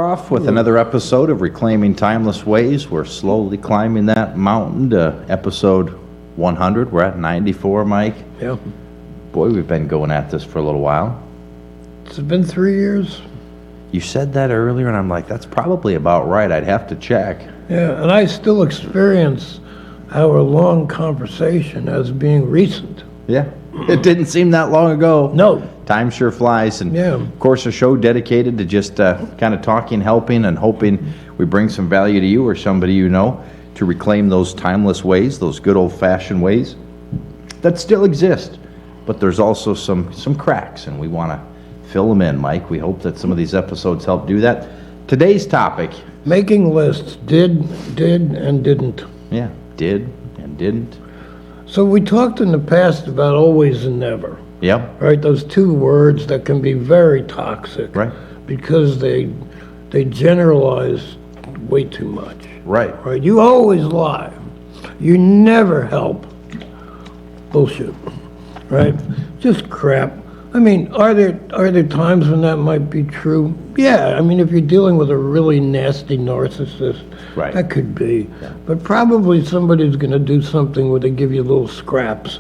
off with another episode of Reclaiming Timeless Ways. We're slowly climbing that mountain to episode 100. We're at 94, Mike. Yeah. Boy, we've been going at this for a little while. It's been 3 years. You said that earlier, and I'm like, that's probably about right. I'd have to check. Yeah, and I still experience our long conversation as being recent. Yeah. It didn't seem that long ago. No. Time sure flies. And Yeah. of course, a show dedicated to just kind of talking, helping, and hoping we bring some value to you or somebody you know to reclaim those timeless ways, those good old-fashioned ways that still exist. But there's also some cracks, and we want to fill them in, Mike. We hope that some of these episodes help do that. Today's topic. Making lists, did, and didn't. Yeah, did and didn't. So we talked in the past about always and never, Yep, right? Those two words that can be very toxic. right, Because they generalize way too much. right. Right? You always lie. You never help. Bullshit. Right? Just crap. I mean, are there times when that might be true? Yeah. I mean, if you're dealing with a really nasty narcissist, Right. that could be. But probably somebody's going to do something where they give you little scraps.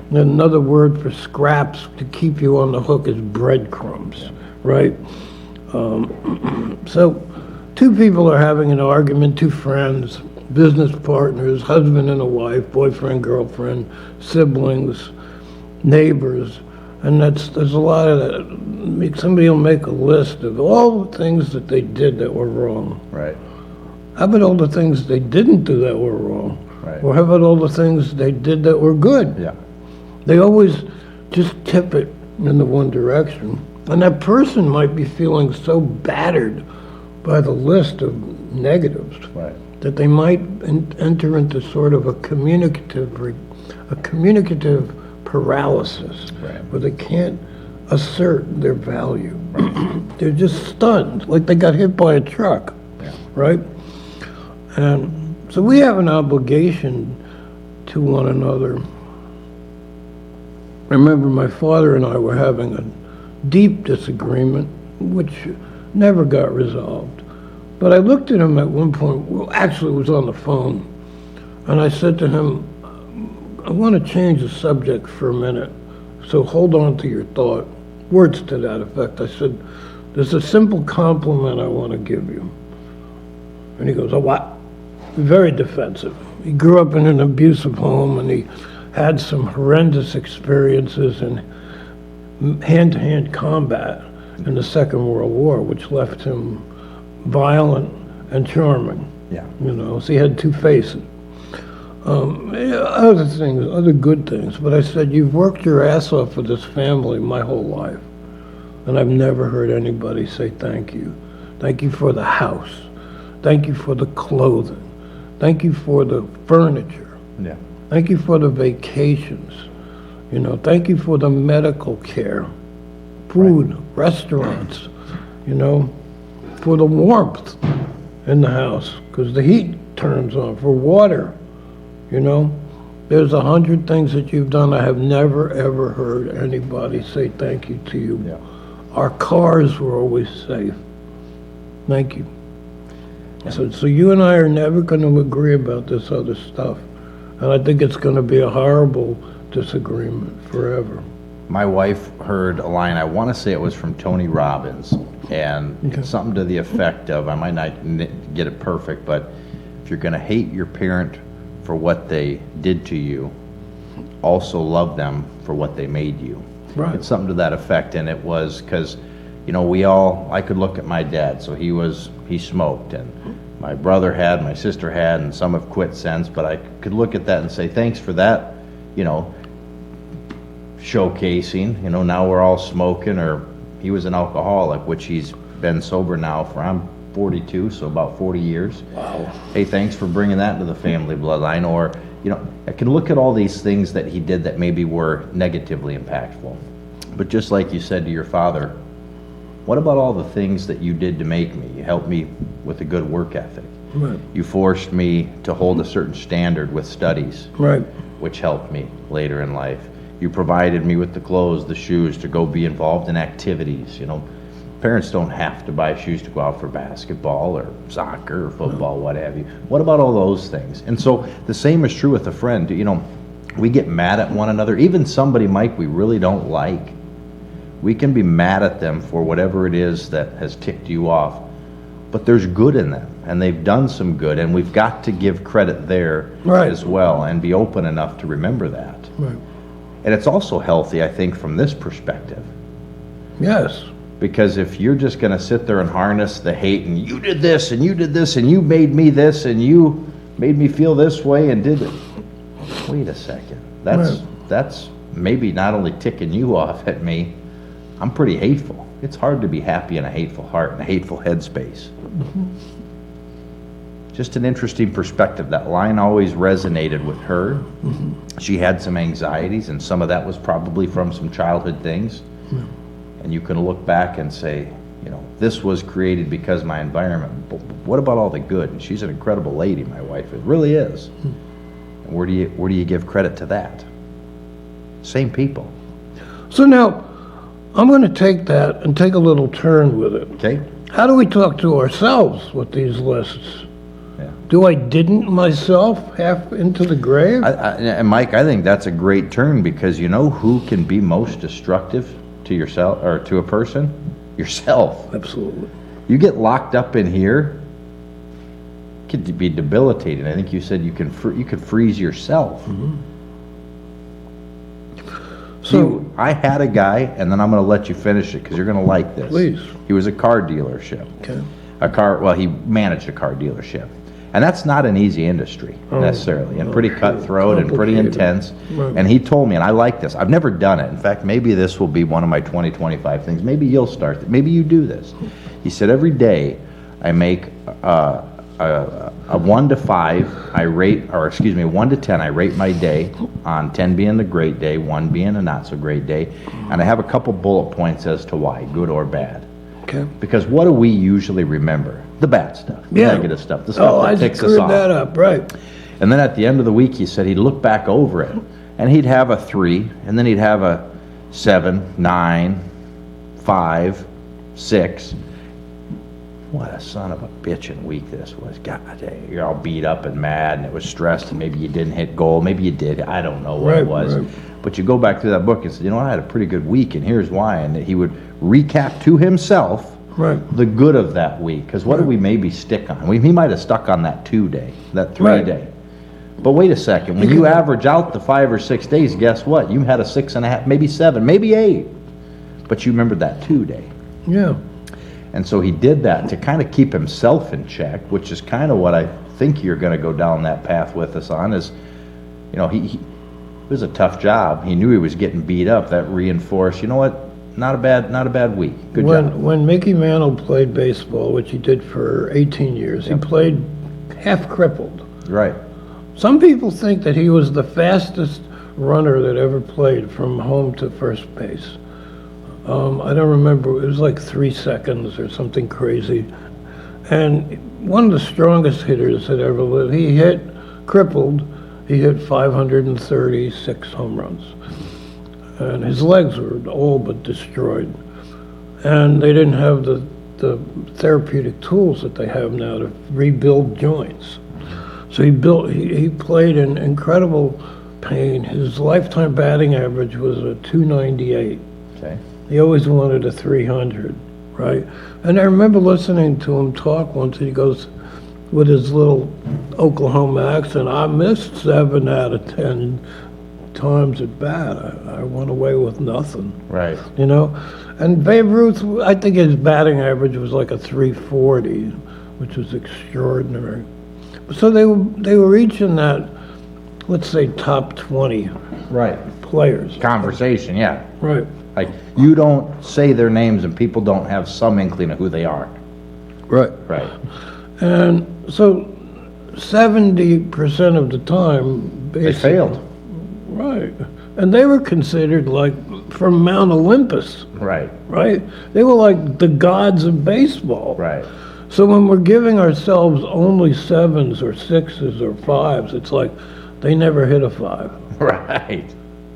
And another word for scraps to keep you on the hook is breadcrumbs. Right? So, two people are having an argument, two friends, business partners, husband and a wife, boyfriend, girlfriend, siblings, neighbors, and there's a lot of that. Somebody will make a list of all the things that they did that were wrong. Right, How about all the things they didn't do that were wrong? right. Or how about all the things they did that were good? Yeah, They always just tip it in the one direction. And that person might be feeling so battered by the list of negatives right. that they might enter into sort of a communicative paralysis, Right. where they can't assert their value. They're just stunned, like they got hit by a truck, Yeah. right? And so we have an obligation to one another. I remember my father and I were having a deep disagreement, which never got resolved. But I looked at him at one point, well, actually it was on the phone, and I said to him, I want to change the subject for a minute, so hold on to your thought. Words to that effect. I said, there's a simple compliment I want to give you. And he goes, oh, what? Very defensive. He grew up in an abusive home, and he had some horrendous experiences in hand-to-hand combat in the Second World War, which left him violent and charming. Yeah. You know, so he had two faces. Other things, other good things. But I said, you've worked your ass off for this family my whole life. And I've never heard anybody say thank you. Thank you for the house. Thank you for the clothing. Thank you for the furniture. Yeah. Thank you for the vacations. You know, thank you for the medical care, food, restaurants, you know, for the warmth in the house, because the heat turns on, for water, you know. There's 100 things that you've done. I have never, ever heard anybody say thank you to you. Yeah. Our cars were always safe. Thank you. So you and I are never going to agree about this other stuff. And I think it's going to be a horrible disagreement forever. My wife heard a line, I want to say it was from Tony Robbins, and it's something to the effect of, I might not get it perfect, but if you're going to hate your parent for what they did to you, also love them for what they made you. Right. It's something to that effect, and it was because, you know, I could look at my dad, so he smoked, and my brother had, my sister had, and some have quit since, but I could look at that and say, thanks for that, you know, showcasing, you know, now we're all smoking, or he was an alcoholic, which he's been sober now for, I'm 42, so about 40 years. Wow. Hey, thanks for bringing that into the family bloodline. Or, you know, I can look at all these things that he did that maybe were negatively impactful. But just like you said to your father, what about all the things that you did to make me? You helped me with a good work ethic. Right. You forced me to hold a certain standard with studies, Right. which helped me later in life. You provided me with the clothes, the shoes to go be involved in activities, you know. Parents don't have to buy shoes to go out for basketball or soccer or football, what have you. What about all those things? And so the same is true with a friend. You know, we get mad at one another. Even somebody, Mike, we really don't like. We can be mad at them for whatever it is that has ticked you off. But there's good in them, and they've done some good, and we've got to give credit there Right. as well and be open enough to remember that. Right. And it's also healthy, I think, from this perspective. Yes. Because if you're just going to sit there and harness the hate, and you did this, and you did this, and you made me this, and you made me feel this way, and did it. Wait a second. That's maybe not only ticking you off at me, I'm pretty hateful. It's hard to be happy in a hateful heart and a hateful headspace. Just an interesting perspective. That line always resonated with her. She had some anxieties, and some of that was probably from some childhood things. And you can look back and say, you know, this was created because my environment. But what about all the good? And she's an incredible lady, my wife. It really is. And where do you give credit to that? Same people. So now, I'm going to take that and take a little turn with it. Okay? How do we talk to ourselves with these lists? Yeah. Do I didn't myself half into the grave? And Mike, I think that's a great turn, because you know who can be most destructive to yourself or to a person? Yourself. Absolutely. You get locked up in here, it could be debilitating. I think you said you could freeze yourself. So, I had a guy, and then I'm going to let you finish it because you're going to like this. Please. He was a car dealership. okay. He managed a car dealership. And that's not an easy industry necessarily, and pretty cutthroat and pretty Complicated. intense. Right. And he told me, and I like this, I've never done it. In fact, maybe this will be one of my 2025 things. Maybe you'll start, maybe you do this. He said, every day I make a 1 to 5, I rate, or excuse me, 1 to 10, I rate my day, on 10 being a great day, 1 being a not so great day, and I have a couple bullet points as to why, good or bad. Okay. Because what do we usually remember? The bad stuff, the Yeah. negative stuff, the stuff I that ticks us screwed off. that up, right. And then at the end of the week, he said he'd look back over it, and he'd have a 3, and then he'd have a 7, 9, 5, 6. What a son of a bitchin' week this was. God dang, you're all beat up and mad, and it was stressed, and maybe you didn't hit goal, maybe you did, I don't know what it Right, was. right. But you go back through that book and say, you know what, I had a pretty good week, and here's why. And he would recap to himself Right. the good of that week, because what do we maybe stick on? He might have stuck on that 2 day, that 3 Right. day. But wait a second, when you average out the 5 or 6 days, guess what? You had a 6.5, maybe 7, maybe 8. But you remembered that 2 day. Yeah. And so he did that to kind of keep himself in check, which is kind of what I think you're going to go down that path with us on is, you know, it was a tough job. He knew he was getting beat up. That reinforced, you know what? Not a bad week. Good job. When Mickey Mantle played baseball, which he did for 18 years, he played half crippled. Right. Some people think that he was the fastest runner that ever played from home to first base. I don't remember, it was like 3 seconds or something crazy. And one of the strongest hitters that ever lived, he hit, crippled, he hit 536 home runs. And his legs were all but destroyed. And they didn't have the therapeutic tools that they have now to rebuild joints. So he played in incredible pain. His lifetime batting average was a 298. Okay. He always wanted a 300, right? And I remember listening to him talk once. He goes, with his little Oklahoma accent, I missed 7 out of 10 times at bat. I went away with nothing, Right. you know? And Babe Ruth, I think his batting average was like a 340, which was extraordinary. So they were each in that, let's say, top 20 Right. players. Conversation, yeah. Right. Like, you don't say their names and people don't have some inkling of who they are. Right. Right. And so 70% of the time, They basically. failed. Right. And they were considered like from Mount Olympus, Right. right? They were like the gods of baseball. Right. So when we're giving ourselves only 7s or 6s or 5s, it's like they never hit a 5. Right.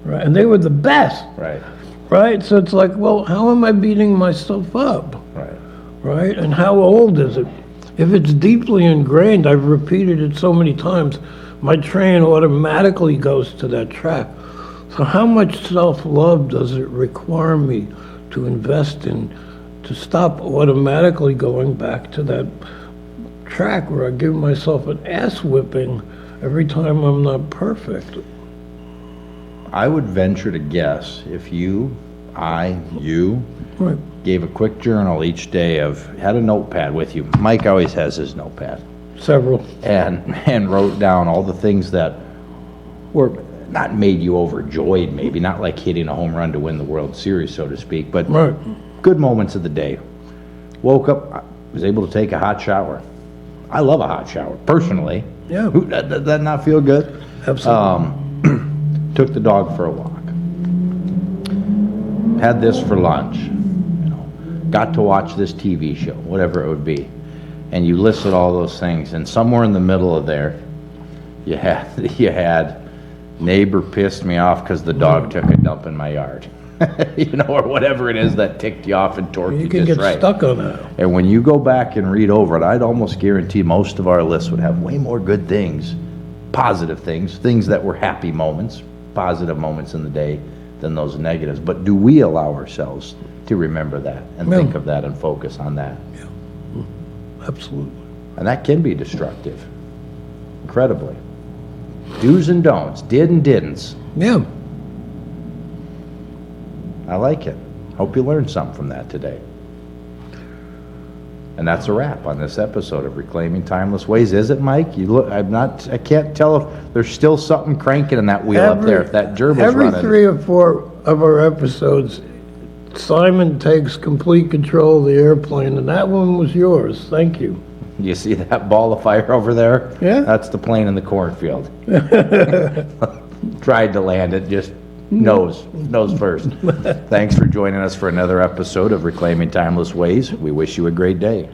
Right. And they were the best. Right. Right? So it's like, well, how am I beating myself up? Right. right? And how old is it? If it's deeply ingrained, I've repeated it so many times, my train automatically goes to that track. So how much self-love does it require me to invest in to stop automatically going back to that track where I give myself an ass whipping every time I'm not perfect? I would venture to guess if you Right. gave a quick journal each day had a notepad with you. Mike always has his notepad. Several. And wrote down all the things that were not made you overjoyed, maybe, not like hitting a home run to win the World Series, so to speak, but Right. good moments of the day. Woke up, I was able to take a hot shower. I love a hot shower, personally. Yeah. Does that not feel good? Absolutely. Took the dog for a walk. Had this for lunch. Got to watch this TV show, whatever it would be. And you listed all those things, and somewhere in the middle of there, you had neighbor pissed me off because the dog took a dump in my yard. Or whatever it is that ticked you off and torqued You you can just get right. stuck on that. And when you go back and read over it, I'd almost guarantee most of our lists would have way more good things, positive things, things that were happy moments, positive moments in the day than those negatives. But do we allow ourselves to remember that and Yeah. think of that and focus on that? Absolutely. And that can be destructive, incredibly. Do's and don'ts, did and didn'ts. Yeah. I like it. Hope you learned something from that today. And that's a wrap on this episode of Reclaiming Timeless Ways. Is it, Mike? You look. I can't tell if there's still something cranking in that wheel up there. If that gerbil's Every running. 3 or 4 of our episodes, Simon takes complete control of the airplane, and that one was yours. Thank you. You see that ball of fire over there? Yeah. That's the plane in the cornfield. Tried to land it, just nose first. Thanks for joining us for another episode of Reclaiming Timeless Ways. We wish you a great day.